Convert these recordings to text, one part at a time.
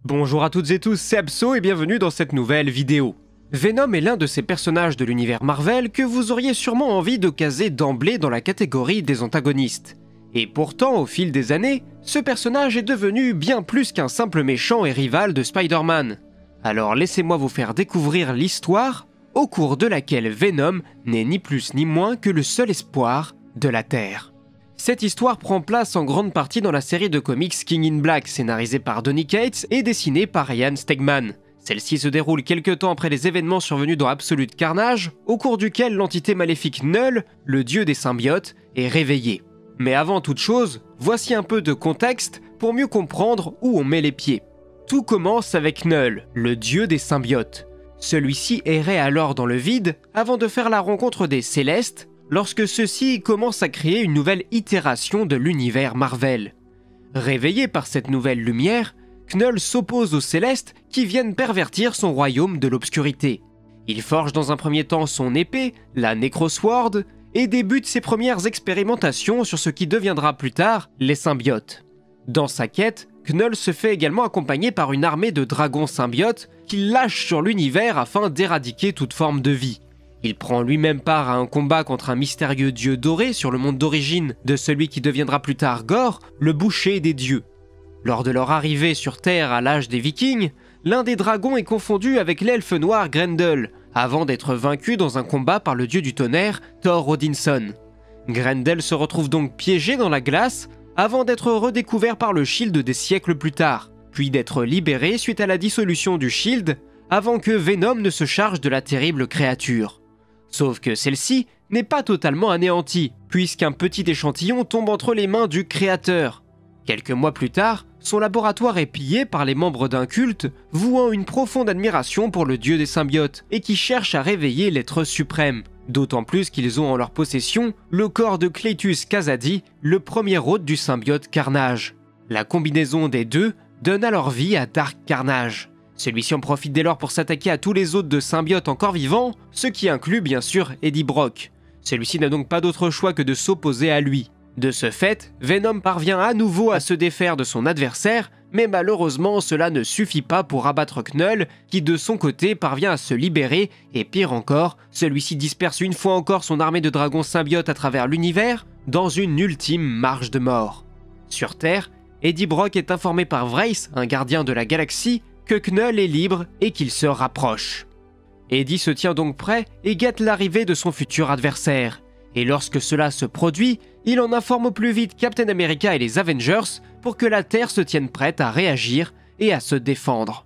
Bonjour à toutes et tous, c'est Abso et bienvenue dans cette nouvelle vidéo. Venom est l'un de ces personnages de l'univers Marvel que vous auriez sûrement envie de caser d'emblée dans la catégorie des antagonistes. Et pourtant, au fil des années, ce personnage est devenu bien plus qu'un simple méchant et rival de Spider-Man. Alors laissez-moi vous faire découvrir l'histoire au cours de laquelle Venom n'est ni plus ni moins que le seul espoir de la Terre. Cette histoire prend place en grande partie dans la série de comics King in Black, scénarisée par Donny Cates et dessinée par Ian Stegman. Celle-ci se déroule quelques temps après les événements survenus dans Absolute Carnage, au cours duquel l'entité maléfique Knull, le dieu des symbiotes, est réveillée. Mais avant toute chose, voici un peu de contexte pour mieux comprendre où on met les pieds. Tout commence avec Knull, le dieu des symbiotes. Celui-ci errait alors dans le vide avant de faire la rencontre des Célestes, lorsque ceux-ci commencent à créer une nouvelle itération de l'univers Marvel. Réveillé par cette nouvelle lumière, Knull s'oppose aux Célestes qui viennent pervertir son royaume de l'obscurité. Il forge dans un premier temps son épée, la Necrosword, et débute ses premières expérimentations sur ce qui deviendra plus tard les symbiotes. Dans sa quête, Knull se fait également accompagner par une armée de dragons symbiotes qu'il lâche sur l'univers afin d'éradiquer toute forme de vie. Il prend lui-même part à un combat contre un mystérieux dieu doré sur le monde d'origine de celui qui deviendra plus tard Gorr, le boucher des dieux. Lors de leur arrivée sur Terre à l'âge des Vikings, l'un des dragons est confondu avec l'elfe noir Grendel, avant d'être vaincu dans un combat par le dieu du tonnerre, Thor Odinson. Grendel se retrouve donc piégé dans la glace, avant d'être redécouvert par le Shield des siècles plus tard, puis d'être libéré suite à la dissolution du Shield, avant que Venom ne se charge de la terrible créature. Sauf que celle-ci n'est pas totalement anéantie, puisqu'un petit échantillon tombe entre les mains du créateur. Quelques mois plus tard, son laboratoire est pillé par les membres d'un culte vouant une profonde admiration pour le dieu des symbiotes et qui cherche à réveiller l'être suprême. D'autant plus qu'ils ont en leur possession le corps de Cletus Kasady, le premier hôte du symbiote Carnage. La combinaison des deux donne alors vie à Dark Carnage. Celui-ci en profite dès lors pour s'attaquer à tous les autres de symbiotes encore vivants, ce qui inclut bien sûr Eddie Brock. Celui-ci n'a donc pas d'autre choix que de s'opposer à lui. De ce fait, Venom parvient à nouveau à se défaire de son adversaire, mais malheureusement cela ne suffit pas pour abattre Knull, qui de son côté parvient à se libérer, et pire encore, celui-ci disperse une fois encore son armée de dragons symbiotes à travers l'univers, dans une ultime marche de mort. Sur Terre, Eddie Brock est informé par Vrace, un gardien de la galaxie, que Knull est libre et qu'il se rapproche. Eddie se tient donc prêt et guette l'arrivée de son futur adversaire. Et lorsque cela se produit, il en informe au plus vite Captain America et les Avengers pour que la Terre se tienne prête à réagir et à se défendre.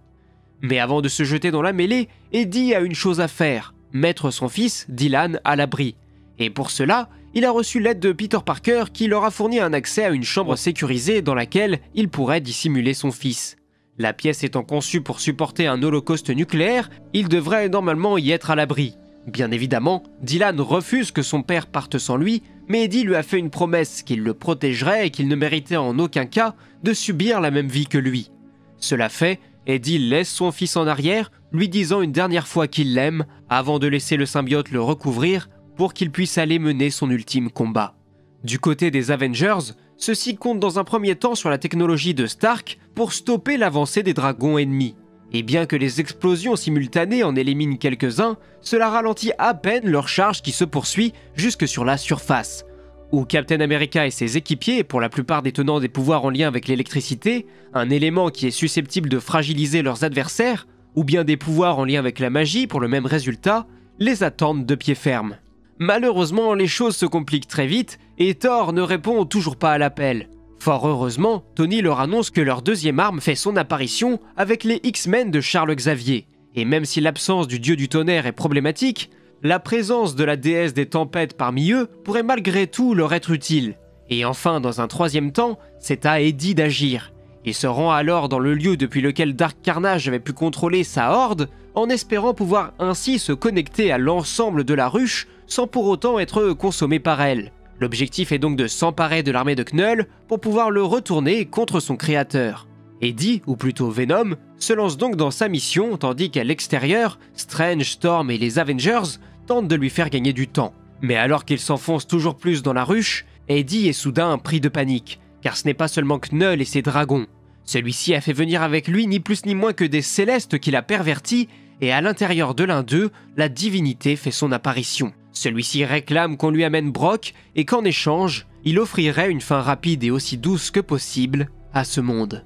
Mais avant de se jeter dans la mêlée, Eddie a une chose à faire, mettre son fils, Dylan, à l'abri. Et pour cela, il a reçu l'aide de Peter Parker qui leur a fourni un accès à une chambre sécurisée dans laquelle il pourrait dissimuler son fils. La pièce étant conçue pour supporter un holocauste nucléaire, il devrait normalement y être à l'abri. Bien évidemment, Dylan refuse que son père parte sans lui, mais Eddie lui a fait une promesse qu'il le protégerait et qu'il ne méritait en aucun cas de subir la même vie que lui. Cela fait, Eddie laisse son fils en arrière, lui disant une dernière fois qu'il l'aime, avant de laisser le symbiote le recouvrir pour qu'il puisse aller mener son ultime combat. Du côté des Avengers, ceux-ci comptent dans un premier temps sur la technologie de Stark pour stopper l'avancée des dragons ennemis. Et bien que les explosions simultanées en éliminent quelques-uns, cela ralentit à peine leur charge qui se poursuit jusque sur la surface, où Captain America et ses équipiers, pour la plupart détenant des pouvoirs en lien avec l'électricité, un élément qui est susceptible de fragiliser leurs adversaires, ou bien des pouvoirs en lien avec la magie pour le même résultat, les attendent de pied ferme. Malheureusement, les choses se compliquent très vite et Thor ne répond toujours pas à l'appel. Fort heureusement, Tony leur annonce que leur deuxième arme fait son apparition avec les X-Men de Charles Xavier. Et même si l'absence du dieu du tonnerre est problématique, la présence de la déesse des tempêtes parmi eux pourrait malgré tout leur être utile. Et enfin, dans un troisième temps, c'est à Eddie d'agir. Il se rend alors dans le lieu depuis lequel Dark Carnage avait pu contrôler sa horde, en espérant pouvoir ainsi se connecter à l'ensemble de la ruche sans pour autant être consommé par elle. L'objectif est donc de s'emparer de l'armée de Knull pour pouvoir le retourner contre son créateur. Eddie, ou plutôt Venom, se lance donc dans sa mission tandis qu'à l'extérieur, Strange, Storm et les Avengers tentent de lui faire gagner du temps. Mais alors qu'il s'enfonce toujours plus dans la ruche, Eddie est soudain pris de panique, car ce n'est pas seulement Knull et ses dragons. Celui-ci a fait venir avec lui ni plus ni moins que des célestes qu'il a pervertis, et à l'intérieur de l'un d'eux, la divinité fait son apparition. Celui-ci réclame qu'on lui amène Brock et qu'en échange, il offrirait une fin rapide et aussi douce que possible à ce monde.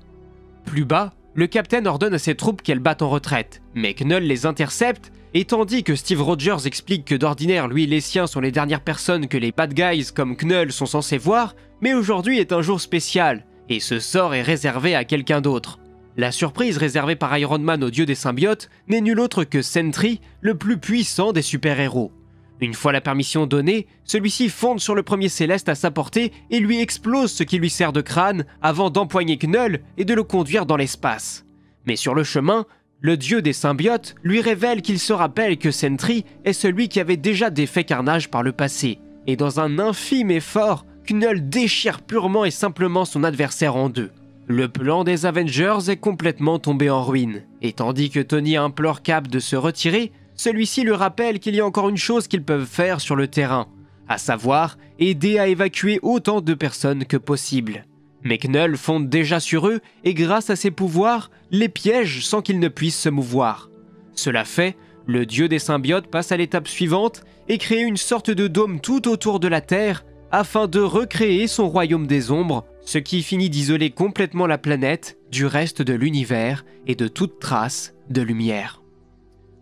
Plus bas, le capitaine ordonne à ses troupes qu'elles battent en retraite, mais Knull les intercepte, et tandis que Steve Rogers explique que d'ordinaire, lui et les siens sont les dernières personnes que les bad guys comme Knull sont censés voir, mais aujourd'hui est un jour spécial, et ce sort est réservé à quelqu'un d'autre. La surprise réservée par Iron Man au dieu des symbiotes n'est nul autre que Sentry, le plus puissant des super-héros. Une fois la permission donnée, celui-ci fonde sur le premier céleste à sa portée et lui explose ce qui lui sert de crâne avant d'empoigner Knull et de le conduire dans l'espace. Mais sur le chemin, le dieu des symbiotes lui révèle qu'il se rappelle que Sentry est celui qui avait déjà défait Carnage par le passé, et dans un infime effort, Knull déchire purement et simplement son adversaire en deux. Le plan des Avengers est complètement tombé en ruine, et tandis que Tony implore Cap de se retirer, celui-ci lui rappelle qu'il y a encore une chose qu'ils peuvent faire sur le terrain, à savoir aider à évacuer autant de personnes que possible. Mais Knull fonde déjà sur eux et grâce à ses pouvoirs, les piège sans qu'ils ne puissent se mouvoir. Cela fait, le dieu des symbiotes passe à l'étape suivante et crée une sorte de dôme tout autour de la Terre afin de recréer son royaume des ombres, ce qui finit d'isoler complètement la planète du reste de l'univers et de toute trace de lumière.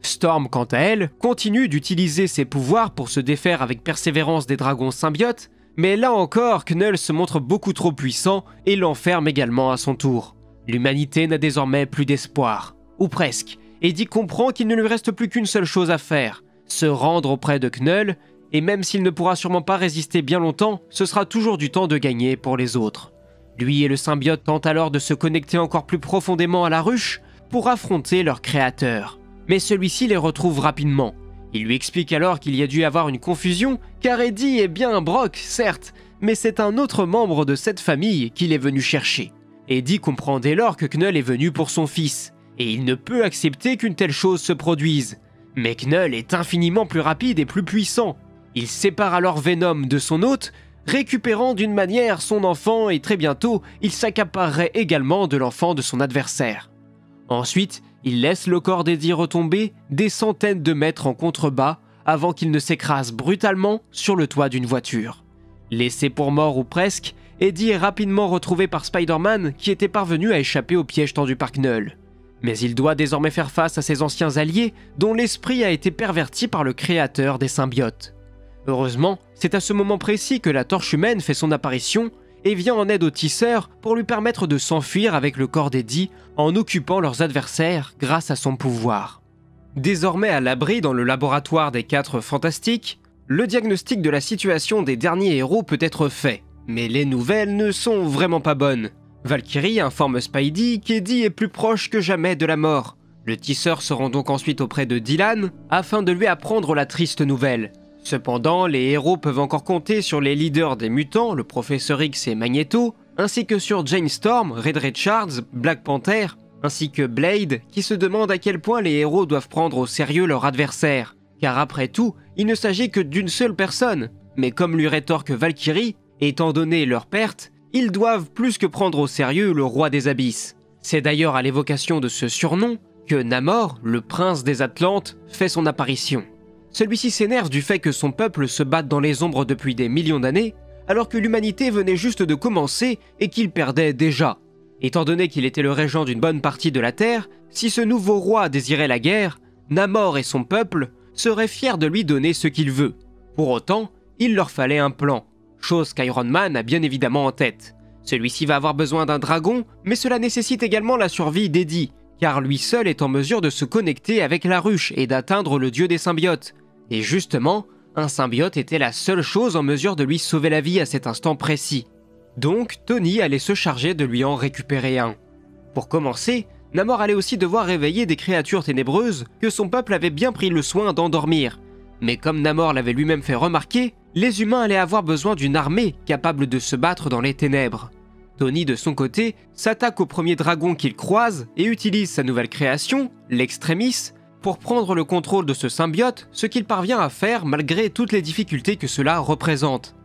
Storm, quant à elle, continue d'utiliser ses pouvoirs pour se défaire avec persévérance des dragons symbiotes, mais là encore, Knull se montre beaucoup trop puissant et l'enferme également à son tour. L'humanité n'a désormais plus d'espoir, ou presque, et Eddie comprend qu'il ne lui reste plus qu'une seule chose à faire, se rendre auprès de Knull, et même s'il ne pourra sûrement pas résister bien longtemps, ce sera toujours du temps de gagner pour les autres. Lui et le symbiote tentent alors de se connecter encore plus profondément à la ruche pour affronter leur créateur. Mais celui-ci les retrouve rapidement. Il lui explique alors qu'il y a dû avoir une confusion, car Eddie est bien Brock, certes, mais c'est un autre membre de cette famille qu'il est venu chercher. Eddie comprend dès lors que Knull est venu pour son fils, et il ne peut accepter qu'une telle chose se produise. Mais Knull est infiniment plus rapide et plus puissant. Il sépare alors Venom de son hôte, récupérant d'une manière son enfant et très bientôt, il s'accaparerait également de l'enfant de son adversaire. Ensuite, il laisse le corps d'Eddie retomber des centaines de mètres en contrebas avant qu'il ne s'écrase brutalement sur le toit d'une voiture. Laissé pour mort ou presque, Eddie est rapidement retrouvé par Spider-Man qui était parvenu à échapper au piège tendu par Knull. Mais il doit désormais faire face à ses anciens alliés dont l'esprit a été perverti par le créateur des symbiotes. Heureusement, c'est à ce moment précis que la Torche Humaine fait son apparition et vient en aide au tisseur pour lui permettre de s'enfuir avec le corps d'Eddie en occupant leurs adversaires grâce à son pouvoir. Désormais à l'abri dans le laboratoire des 4 Fantastiques, le diagnostic de la situation des derniers héros peut être fait, mais les nouvelles ne sont vraiment pas bonnes. Valkyrie informe Spidey qu'Eddie est plus proche que jamais de la mort. Le tisseur se rend donc ensuite auprès de Dylan afin de lui apprendre la triste nouvelle. Cependant, les héros peuvent encore compter sur les leaders des mutants, le Professeur X et Magneto, ainsi que sur Jane Storm, Reed Richards, Black Panther, ainsi que Blade, qui se demande à quel point les héros doivent prendre au sérieux leur adversaire. Car après tout, il ne s'agit que d'une seule personne. Mais comme lui rétorque Valkyrie, étant donné leur perte, ils doivent plus que prendre au sérieux le roi des abysses. C'est d'ailleurs à l'évocation de ce surnom que Namor, le prince des Atlantes, fait son apparition. Celui-ci s'énerve du fait que son peuple se batte dans les ombres depuis des millions d'années, alors que l'humanité venait juste de commencer et qu'il perdait déjà. Étant donné qu'il était le régent d'une bonne partie de la Terre, si ce nouveau roi désirait la guerre, Namor et son peuple seraient fiers de lui donner ce qu'il veut. Pour autant, il leur fallait un plan, chose qu'Iron Man a bien évidemment en tête. Celui-ci va avoir besoin d'un dragon, mais cela nécessite également la survie d'Eddie, car lui seul est en mesure de se connecter avec la ruche et d'atteindre le dieu des symbiotes. Et justement, un symbiote était la seule chose en mesure de lui sauver la vie à cet instant précis. Donc, Tony allait se charger de lui en récupérer un. Pour commencer, Namor allait aussi devoir réveiller des créatures ténébreuses que son peuple avait bien pris le soin d'endormir. Mais comme Namor l'avait lui-même fait remarquer, les humains allaient avoir besoin d'une armée capable de se battre dans les ténèbres. Tony, de son côté, s'attaque au premier dragon qu'il croise et utilise sa nouvelle création, l'Extremis, pour prendre le contrôle de ce symbiote, ce qu'il parvient à faire malgré toutes les difficultés que cela représente.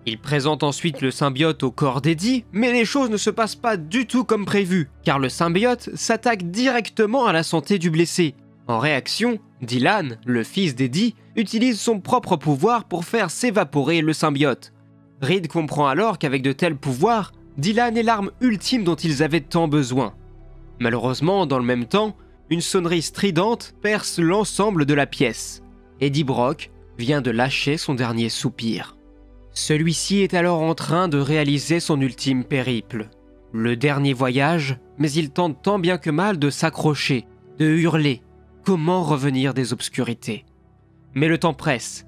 Il présente ensuite le symbiote au corps d'Eddie, mais les choses ne se passent pas du tout comme prévu, car le symbiote s'attaque directement à la santé du blessé. En réaction, Dylan, le fils d'Eddie, utilise son propre pouvoir pour faire s'évaporer le symbiote. Reed comprend alors qu'avec de tels pouvoirs, Dylan est l'arme ultime dont ils avaient tant besoin. Malheureusement, dans le même temps, une sonnerie stridente perce l'ensemble de la pièce. Eddie Brock vient de lâcher son dernier soupir. Celui-ci est alors en train de réaliser son ultime périple. Le dernier voyage, mais il tente tant bien que mal de s'accrocher, de hurler. Comment revenir des obscurités? Mais le temps presse.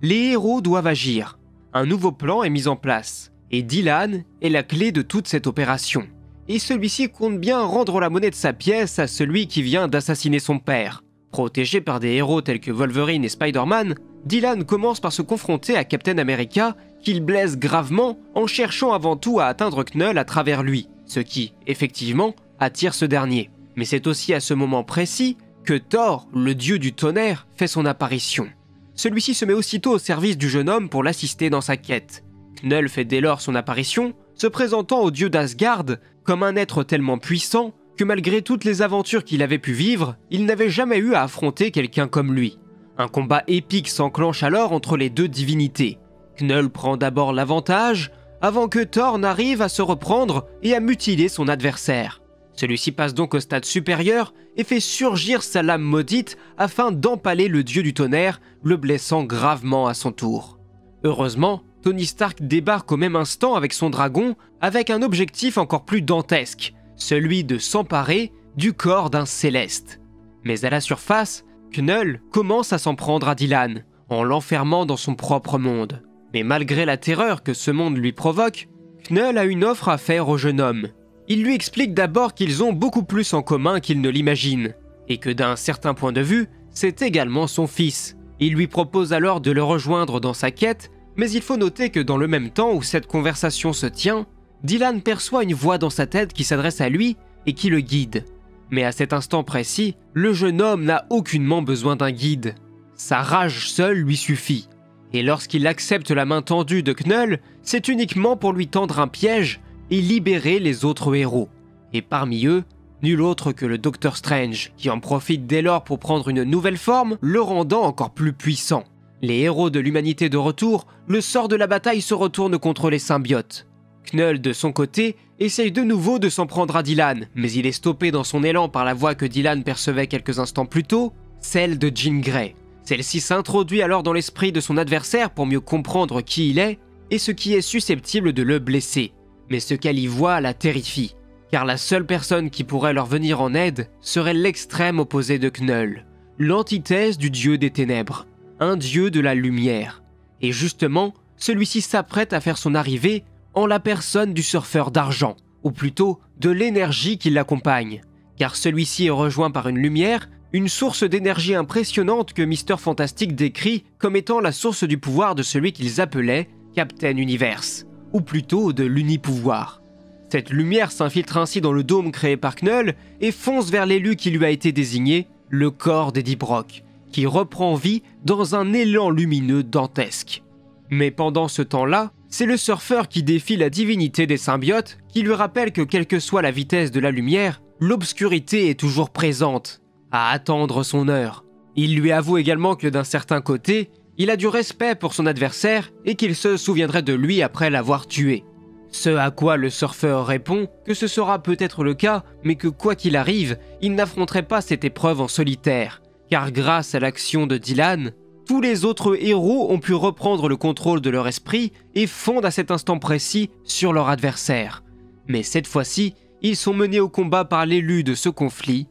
Les héros doivent agir. Un nouveau plan est mis en place, et Dylan est la clé de toute cette opération. Et celui-ci compte bien rendre la monnaie de sa pièce à celui qui vient d'assassiner son père. Protégé par des héros tels que Wolverine et Spider-Man, Dylan commence par se confronter à Captain America, qu'il blesse gravement en cherchant avant tout à atteindre Knull à travers lui, ce qui, effectivement, attire ce dernier. Mais c'est aussi à ce moment précis que Thor, le dieu du tonnerre, fait son apparition. Celui-ci se met aussitôt au service du jeune homme pour l'assister dans sa quête. Knull fait dès lors son apparition, se présentant au dieu d'Asgard comme un être tellement puissant que malgré toutes les aventures qu'il avait pu vivre, il n'avait jamais eu à affronter quelqu'un comme lui. Un combat épique s'enclenche alors entre les deux divinités. Knull prend d'abord l'avantage, avant que Thor n'arrive à se reprendre et à mutiler son adversaire. Celui-ci passe donc au stade supérieur et fait surgir sa lame maudite afin d'empaler le dieu du tonnerre, le blessant gravement à son tour. Heureusement, Tony Stark débarque au même instant avec son dragon, avec un objectif encore plus dantesque, celui de s'emparer du corps d'un céleste. Mais à la surface, Knull commence à s'en prendre à Dylan, en l'enfermant dans son propre monde. Mais malgré la terreur que ce monde lui provoque, Knull a une offre à faire au jeune homme. Il lui explique d'abord qu'ils ont beaucoup plus en commun qu'il ne l'imagine, et que d'un certain point de vue, c'est également son fils. Il lui propose alors de le rejoindre dans sa quête, mais il faut noter que dans le même temps où cette conversation se tient, Dylan perçoit une voix dans sa tête qui s'adresse à lui et qui le guide. Mais à cet instant précis, le jeune homme n'a aucunement besoin d'un guide. Sa rage seule lui suffit. Et lorsqu'il accepte la main tendue de Knull, c'est uniquement pour lui tendre un piège et libérer les autres héros. Et parmi eux, nul autre que le Docteur Strange, qui en profite dès lors pour prendre une nouvelle forme, le rendant encore plus puissant. Les héros de l'humanité de retour, le sort de la bataille se retourne contre les symbiotes. Knull, de son côté, essaye de nouveau de s'en prendre à Dylan, mais il est stoppé dans son élan par la voix que Dylan percevait quelques instants plus tôt, celle de Jean Grey. Celle-ci s'introduit alors dans l'esprit de son adversaire pour mieux comprendre qui il est et ce qui est susceptible de le blesser. Mais ce qu'elle y voit la terrifie, car la seule personne qui pourrait leur venir en aide serait l'extrême opposé de Knull, l'antithèse du dieu des ténèbres, un dieu de la lumière. Et justement, celui-ci s'apprête à faire son arrivée en la personne du surfeur d'argent, ou plutôt de l'énergie qui l'accompagne, car celui-ci est rejoint par une lumière, une source d'énergie impressionnante que Mr. Fantastic décrit comme étant la source du pouvoir de celui qu'ils appelaient Captain Universe, ou plutôt de l'unipouvoir. Cette lumière s'infiltre ainsi dans le dôme créé par Knull et fonce vers l'élu qui lui a été désigné, le corps d'Eddie Brock, qui reprend vie dans un élan lumineux dantesque. Mais pendant ce temps-là, c'est le surfeur qui défie la divinité des symbiotes qui lui rappelle que quelle que soit la vitesse de la lumière, l'obscurité est toujours présente, à attendre son heure. Il lui avoue également que d'un certain côté, il a du respect pour son adversaire et qu'il se souviendrait de lui après l'avoir tué. Ce à quoi le surfeur répond que ce sera peut-être le cas, mais que quoi qu'il arrive, il n'affronterait pas cette épreuve en solitaire, car grâce à l'action de Dylan, tous les autres héros ont pu reprendre le contrôle de leur esprit et fondent à cet instant précis sur leur adversaire. Mais cette fois-ci, ils sont menés au combat par l'élu de ce conflit,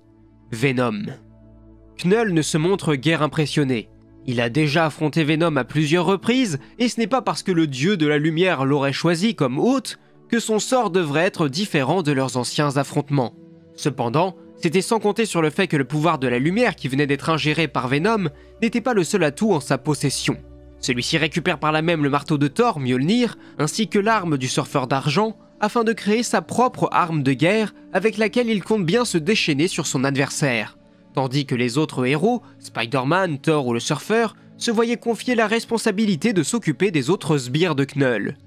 Venom. Knull ne se montre guère impressionné. Il a déjà affronté Venom à plusieurs reprises, et ce n'est pas parce que le dieu de la lumière l'aurait choisi comme hôte que son sort devrait être différent de leurs anciens affrontements. Cependant, c'était sans compter sur le fait que le pouvoir de la lumière qui venait d'être ingéré par Venom n'était pas le seul atout en sa possession. Celui-ci récupère par là même le marteau de Thor, Mjolnir, ainsi que l'arme du surfeur d'argent, afin de créer sa propre arme de guerre avec laquelle il compte bien se déchaîner sur son adversaire. Tandis que les autres héros, Spider-Man, Thor ou le surfeur, se voyaient confier la responsabilité de s'occuper des autres sbires de Knull.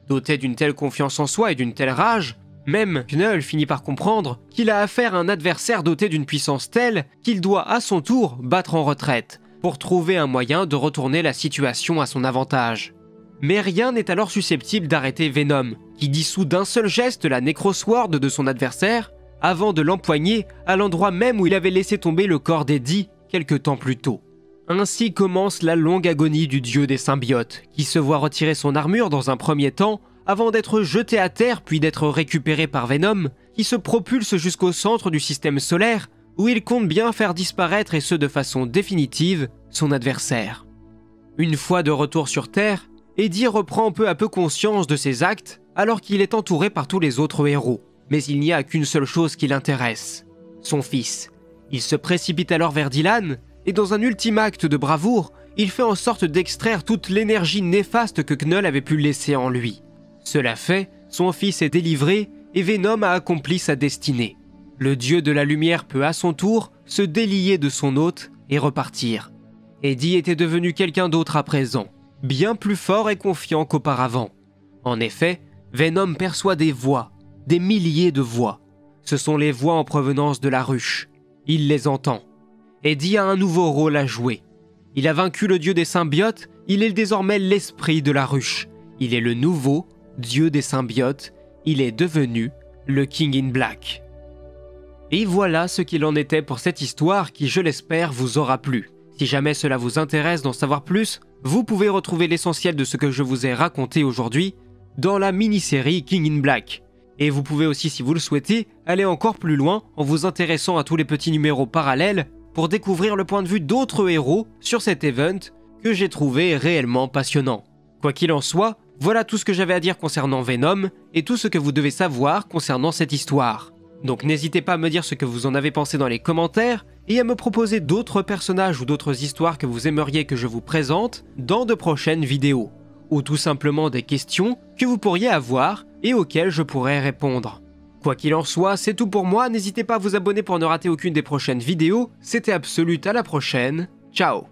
Doté d'une telle confiance en soi et d'une telle rage, même Knull finit par comprendre qu'il a affaire à un adversaire doté d'une puissance telle qu'il doit à son tour battre en retraite pour trouver un moyen de retourner la situation à son avantage. Mais rien n'est alors susceptible d'arrêter Venom, qui dissout d'un seul geste la Necrosword de son adversaire avant de l'empoigner à l'endroit même où il avait laissé tomber le corps d'Eddie quelque temps plus tôt. Ainsi commence la longue agonie du dieu des symbiotes, qui se voit retirer son armure dans un premier temps avant d'être jeté à terre puis d'être récupéré par Venom, qui se propulse jusqu'au centre du système solaire où il compte bien faire disparaître, et ce de façon définitive, son adversaire. Une fois de retour sur Terre, Eddie reprend peu à peu conscience de ses actes alors qu'il est entouré par tous les autres héros. Mais il n'y a qu'une seule chose qui l'intéresse, son fils. Il se précipite alors vers Dylan, et dans un ultime acte de bravoure, il fait en sorte d'extraire toute l'énergie néfaste que Knull avait pu laisser en lui. Cela fait, son fils est délivré et Venom a accompli sa destinée. Le dieu de la lumière peut à son tour se délier de son hôte et repartir. Eddie était devenu quelqu'un d'autre à présent, bien plus fort et confiant qu'auparavant. En effet, Venom perçoit des voix, des milliers de voix. Ce sont les voix en provenance de la ruche. Il les entend. Eddie a un nouveau rôle à jouer. Il a vaincu le dieu des symbiotes, il est désormais l'esprit de la ruche. Il est le nouveau dieu des symbiotes, il est devenu le King in Black. Et voilà ce qu'il en était pour cette histoire qui, je l'espère, vous aura plu. Si jamais cela vous intéresse d'en savoir plus, vous pouvez retrouver l'essentiel de ce que je vous ai raconté aujourd'hui dans la mini-série King in Black. Et vous pouvez aussi, si vous le souhaitez, aller encore plus loin en vous intéressant à tous les petits numéros parallèles pour découvrir le point de vue d'autres héros sur cet event que j'ai trouvé réellement passionnant. Quoi qu'il en soit, voilà tout ce que j'avais à dire concernant Venom et tout ce que vous devez savoir concernant cette histoire. Donc n'hésitez pas à me dire ce que vous en avez pensé dans les commentaires et à me proposer d'autres personnages ou d'autres histoires que vous aimeriez que je vous présente dans de prochaines vidéos. Ou tout simplement des questions que vous pourriez avoir et auxquelles je pourrais répondre. Quoi qu'il en soit, c'est tout pour moi, n'hésitez pas à vous abonner pour ne rater aucune des prochaines vidéos, c'était Absolute, à la prochaine, ciao.